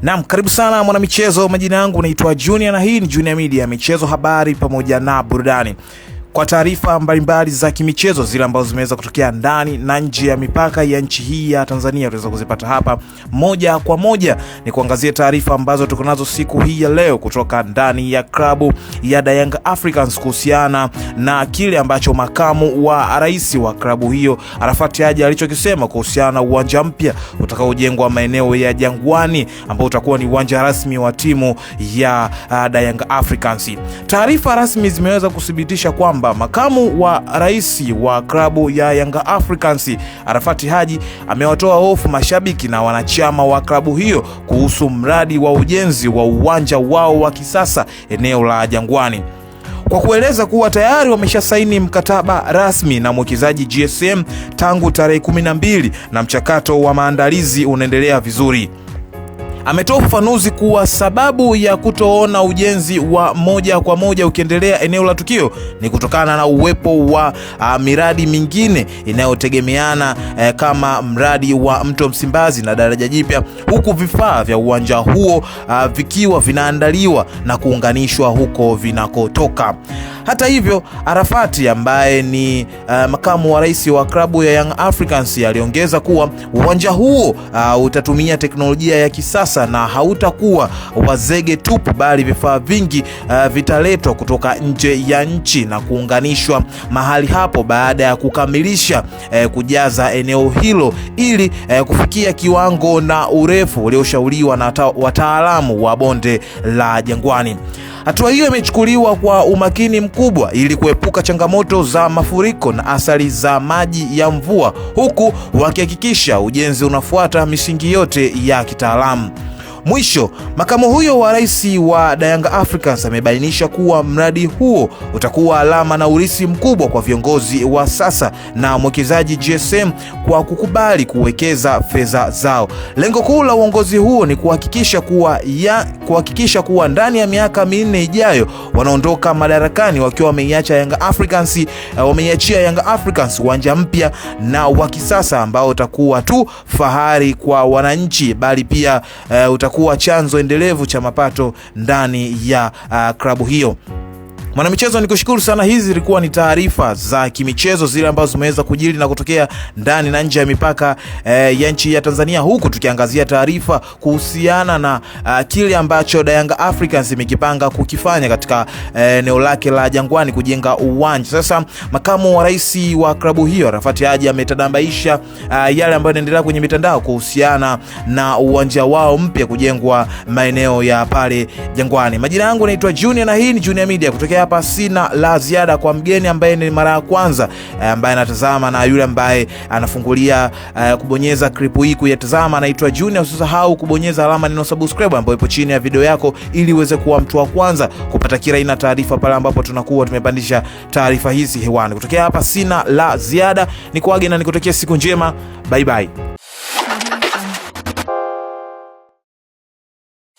Naam, karibu sana mwana michezo. Majina yangu naitwa Junior na hii ni Junior Media, michezo, habari pamoja na burudani. Kwa taarifa mbalimbali za kimichezo zile ambazo zimeweza kutokea ndani na nje ya mipaka ya nchi hii ya Tanzania, unaweza kuzipata hapa moja kwa moja. Ni kuangazia taarifa ambazo tuko nazo siku hii ya leo kutoka ndani ya klabu ya Young Africans kuhusiana na kile ambacho makamu wa rais wa klabu hiyo Arafat Haji alichokisema kuhusiana na uwanja mpya utakaojengwa maeneo ya Jangwani, ambao utakuwa ni uwanja rasmi wa timu ya Young Africans. Taarifa rasmi zimeweza kuthibitisha kwamba makamu wa rais wa klabu ya Young Africans Arafat Haji amewatoa hofu mashabiki na wanachama wa klabu hiyo kuhusu mradi wa ujenzi wa uwanja wao wa kisasa eneo la Jangwani, kwa kueleza kuwa tayari wameshasaini mkataba rasmi na mwekezaji GSM tangu tarehe 12 na mchakato wa maandalizi unaendelea vizuri. Ametoa ufafanuzi kuwa sababu ya kutoona ujenzi wa moja kwa moja ukiendelea eneo la tukio ni kutokana na uwepo wa miradi mingine inayotegemeana kama mradi wa Mto Msimbazi na daraja jipya, huku vifaa vya uwanja huo vikiwa vinaandaliwa na kuunganishwa huko vinakotoka. Hata hivyo, Arafat ambaye ni makamu wa rais wa klabu ya Young Africans aliongeza kuwa uwanja huo utatumia teknolojia ya kisasa na hautakuwa wazege tupu, bali vifaa vingi vitaletwa kutoka nje ya nchi na kuunganishwa mahali hapo baada ya kukamilisha kujaza eneo hilo ili kufikia kiwango na urefu ulioshauriwa na wataalamu wa bonde la Jangwani. Hatua hiyo imechukuliwa kwa umakini mkubwa ili kuepuka changamoto za mafuriko na athari za maji ya mvua, huku wakihakikisha ujenzi unafuata misingi yote ya kitaalamu. Mwisho, makamu huyo wa rais wa Young Africans amebainisha kuwa mradi huo utakuwa alama na urithi mkubwa kwa viongozi wa sasa na mwekezaji GSM kwa kukubali kuwekeza fedha zao. Lengo kuu la uongozi huo ni kuhakikisha kuwa ndani ya miaka 4 ijayo wanaondoka madarakani wakiwa wameiachia Young Africans uwanja mpya na wa kisasa ambao utakuwa tu fahari kwa wananchi, bali pia utakuwa chanzo endelevu cha mapato ndani ya klabu hiyo. Mwanamichezo, nikushukuru sana. Hizi zilikuwa ni taarifa za kimichezo zile ambazo zimeweza kujiri na kutokea ndani na nje ya mipaka ya nchi ya Tanzania, huku tukiangazia taarifa kuhusiana na kile ambacho Young Africans imekipanga kukifanya katika eneo lake la Jangwani, kujenga uwanja. Sasa makamu wa rais wa klabu hiyo Arafat Haji ametadambaisha yale ambayo yanaendelea kwenye mitandao kuhusiana na uwanja wao mpya kujengwa maeneo ya pale Jangwani. Majina yangu naitwa Junior na hii ni Junior Media. Kutoka hapa sina la ziada. Kwa mgeni ambaye ni mara ya kwanza ambaye anatazama na yule ambaye anafungulia kubonyeza clip hii kuyatazama, anaitwa Junior. Usisahau kubonyeza alama neno subscribe ambayo ipo chini ya video yako ili uweze kuwa mtu wa kwanza kupata kila aina taarifa pale ambapo tunakuwa tumepandisha taarifa hizi hewani. Kutoka hapa sina la ziada, nikuage na nikutakia siku njema. Bye bye.